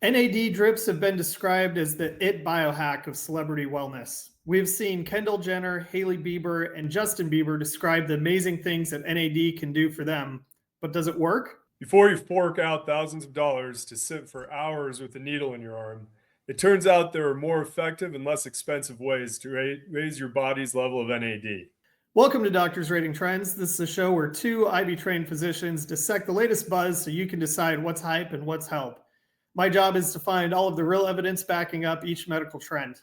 NAD drips have been described as the it biohack of celebrity wellness. We've seen Kendall Jenner, Hailey Bieber, and Justin Bieber describe the amazing things that NAD can do for them. But does it work? Before you fork out thousands of dollars to sit for hours with a needle in your arm, it turns out there are more effective and less expensive ways to raise your body's level of NAD. Welcome to Doctors Rating Trends. This is a show where two Ivy trained physicians dissect the latest buzz so you can decide what's hype and what's help. My job is to find all of the real evidence backing up each medical trend.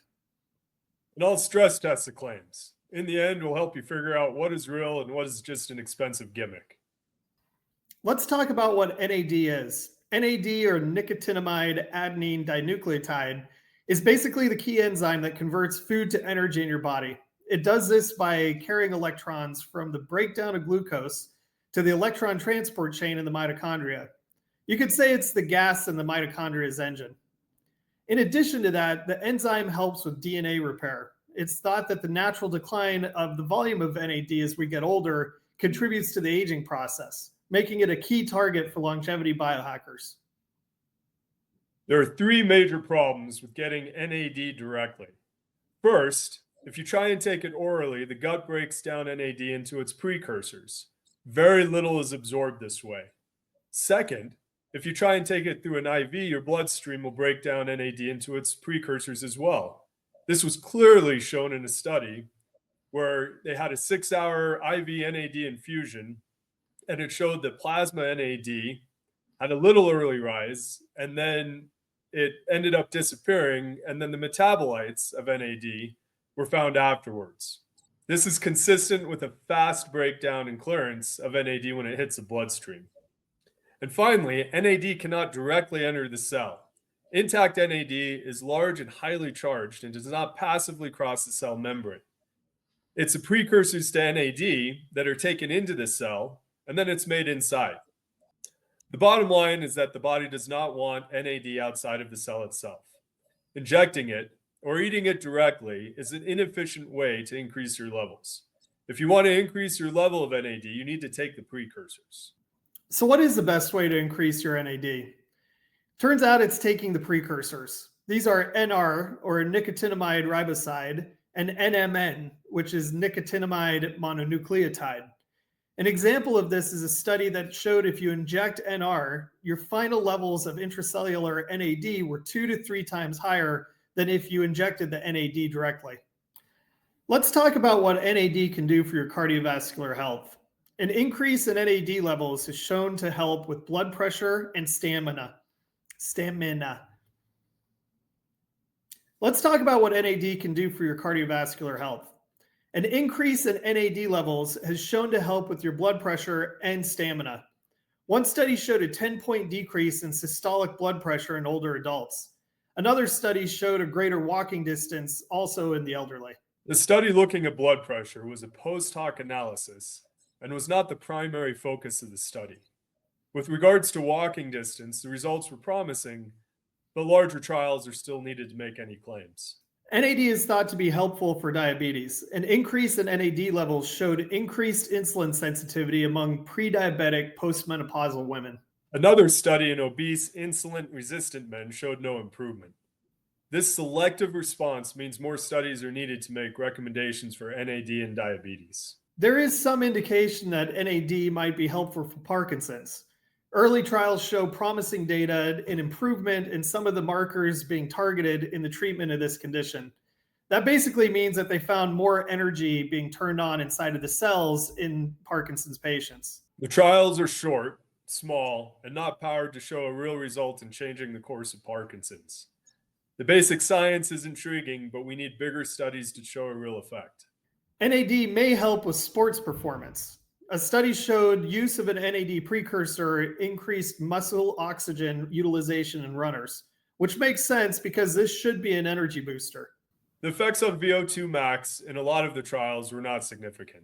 And I'll stress test the claims. In the end, we'll help you figure out what is real and what is just an expensive gimmick. Let's talk about what NAD is. NAD, or nicotinamide adenine dinucleotide, is basically the key enzyme that converts food to energy in your body. It does this by carrying electrons from the breakdown of glucose to the electron transport chain in the mitochondria. You could say it's the gas in the mitochondria's engine. In addition to that, the enzyme helps with DNA repair. It's thought that the natural decline of the volume of NAD as we get older contributes to the aging process, making it a key target for longevity biohackers. There are three major problems with getting NAD directly. First, if you try and take it orally, the gut breaks down NAD into its precursors. Very little is absorbed this way. Second, if you try and take it through an IV, your bloodstream will break down NAD into its precursors as well. This was clearly shown in a study where they had a 6-hour IV NAD infusion, and it showed that plasma NAD had a little early rise, and then it ended up disappearing, and then the metabolites of NAD were found afterwards. This is consistent with a fast breakdown and clearance of NAD when it hits the bloodstream. And finally, NAD cannot directly enter the cell. Intact NAD is large and highly charged and does not passively cross the cell membrane. It's the precursors to NAD that are taken into the cell, and then it's made inside. The bottom line is that the body does not want NAD outside of the cell itself. Injecting it or eating it directly is an inefficient way to increase your levels. If you want to increase your level of NAD, you need to take the precursors. So what is the best way to increase your NAD? Turns out it's taking the precursors. These are NR, or nicotinamide riboside, and NMN, which is nicotinamide mononucleotide. An example of this is a study that showed if you inject NR, your final levels of intracellular NAD were 2 to 3 times higher than if you injected the NAD directly. Let's talk about what NAD can do for your cardiovascular health. An increase in NAD levels is shown to help with blood pressure and stamina. Let's talk about what NAD can do for your cardiovascular health. An increase in NAD levels has shown to help with your blood pressure and stamina. One study showed a 10-point decrease in systolic blood pressure in older adults. Another study showed a greater walking distance also in the elderly. The study looking at blood pressure was a post hoc analysis and was not the primary focus of the study. With regards to walking distance, the results were promising, but larger trials are still needed to make any claims. NAD is thought to be helpful for diabetes. An increase in NAD levels showed increased insulin sensitivity among pre-diabetic postmenopausal women. Another study in obese, insulin-resistant men showed no improvement. This selective response means more studies are needed to make recommendations for NAD in diabetes. There is some indication that NAD might be helpful for Parkinson's. Early trials show promising data and improvement in some of the markers being targeted in the treatment of this condition. That basically means that they found more energy being turned on inside of the cells in Parkinson's patients. The trials are short, small, and not powered to show a real result in changing the course of Parkinson's. The basic science is intriguing, but we need bigger studies to show a real effect. NAD may help with sports performance. A study showed use of an NAD precursor increased muscle oxygen utilization in runners, which makes sense because this should be an energy booster. The effects on VO2 max in a lot of the trials were not significant.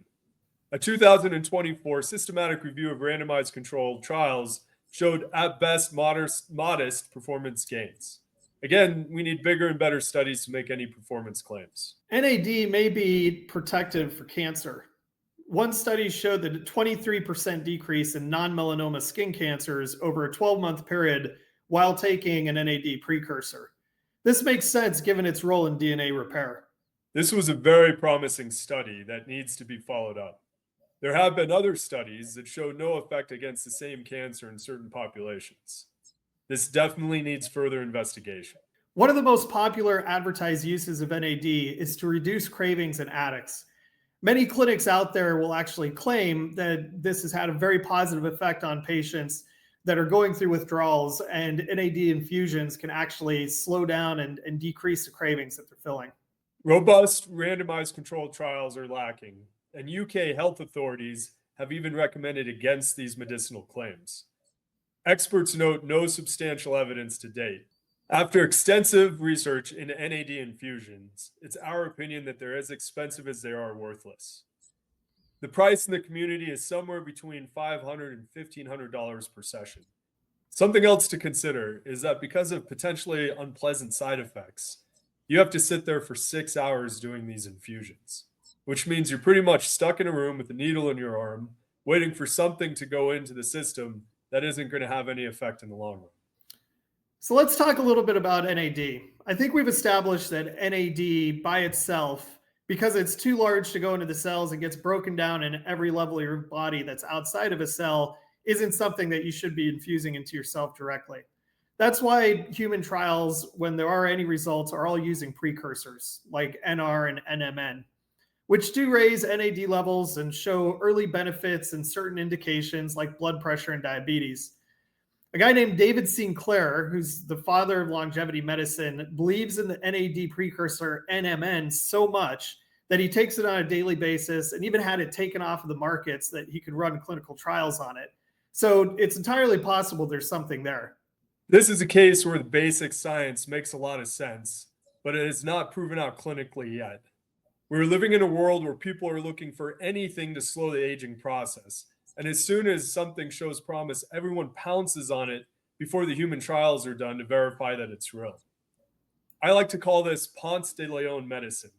A 2024 systematic review of randomized controlled trials showed at best modest performance gains. Again, we need bigger and better studies to make any performance claims. NAD may be protective for cancer. One study showed that a 23% decrease in non-melanoma skin cancers over a 12-month period while taking an NAD precursor. This makes sense given its role in DNA repair. This was a very promising study that needs to be followed up. There have been other studies that show no effect against the same cancer in certain populations. This definitely needs further investigation. One of the most popular advertised uses of NAD is to reduce cravings in addicts. Many clinics out there will actually claim that this has had a very positive effect on patients that are going through withdrawals, and NAD infusions can actually slow down and decrease the cravings that they're feeling. Robust randomized controlled trials are lacking, and UK health authorities have even recommended against these medicinal claims. Experts note no substantial evidence to date. After extensive research into NAD infusions, it's our opinion that they're as expensive as they are worthless. The price in the community is somewhere between $500 and $1,500 per session. Something else to consider is that because of potentially unpleasant side effects, you have to sit there for 6 hours doing these infusions, which means you're pretty much stuck in a room with a needle in your arm, waiting for something to go into the system that isn't going to have any effect in the long run. So let's talk a little bit about NAD. I think we've established that NAD by itself, because it's too large to go into the cells and gets broken down in every level of your body that's outside of a cell, isn't something that you should be infusing into yourself directly. That's why human trials, when there are any results, are all using precursors like NR and NMN, which do raise NAD levels and show early benefits in certain indications like blood pressure and diabetes. A guy named David Sinclair, who's the father of longevity medicine, believes in the NAD precursor NMN so much that he takes it on a daily basis and even had it taken off of the markets that he could run clinical trials on it. So it's entirely possible there's something there. This is a case where the basic science makes a lot of sense, but it is not proven out clinically yet. We're living in a world where people are looking for anything to slow the aging process. And as soon as something shows promise, everyone pounces on it before the human trials are done to verify that it's real. I like to call this Ponce de Leon medicine.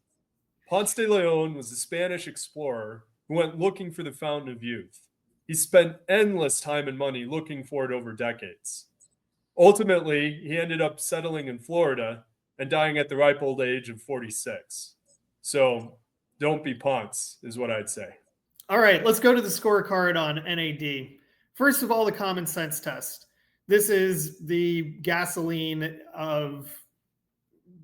Ponce de Leon was a Spanish explorer who went looking for the fountain of youth. He spent endless time and money looking for it over decades. Ultimately, he ended up settling in Florida and dying at the ripe old age of 46. So don't be Ponce, is what I'd say. All right, let's go to the scorecard on NAD. First of all, the common sense test. This is the gasoline of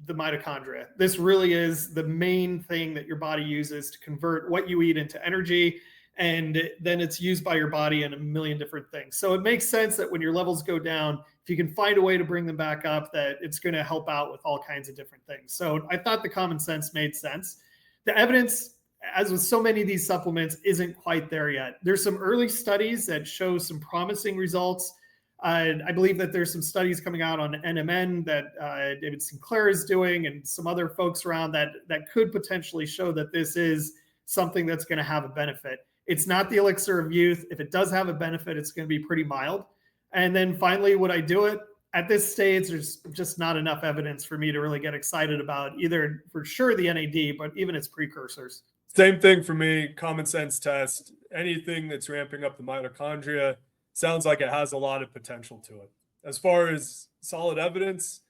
the mitochondria. This really is the main thing that your body uses to convert what you eat into energy, and then it's used by your body in a million different things. So it makes sense that when your levels go down, if you can find a way to bring them back up, that it's going to help out with all kinds of different things. So I thought the common sense made sense. The evidence, as with so many of these supplements, isn't quite there yet. There's some early studies that show some promising results. I believe that there's some studies coming out on NMN that David Sinclair is doing, and some other folks around that could potentially show that this is something that's going to have a benefit. It's not the elixir of youth. If it does have a benefit, it's going to be pretty mild. And then finally, would I do it? At this stage, there's just not enough evidence for me to really get excited about either, for sure, the NAD, but even its precursors. Same thing for me, common sense test. Anything that's ramping up the mitochondria sounds like it has a lot of potential to it. As far as solid evidence,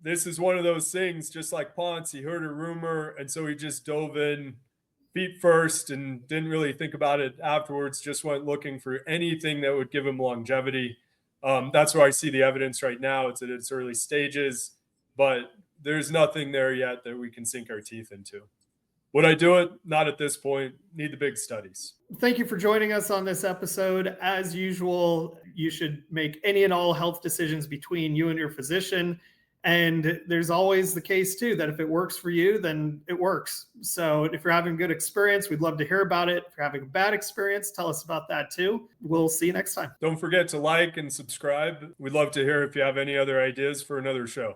this is one of those things, just like Ponce, he heard a rumor, and so he just dove in feet first and didn't really think about it afterwards, just went looking for anything that would give him longevity. That's where I see the evidence right now. It's at its early stages, but there's nothing there yet that we can sink our teeth into. Would I do it? Not at this point. Need the big studies. Thank you for joining us on this episode. As usual, you should make any and all health decisions between you and your physician. And there's always the case, too, that if it works for you, then it works. So if you're having a good experience, we'd love to hear about it. If you're having a bad experience, tell us about that, too. We'll see you next time. Don't forget to like and subscribe. We'd love to hear if you have any other ideas for another show.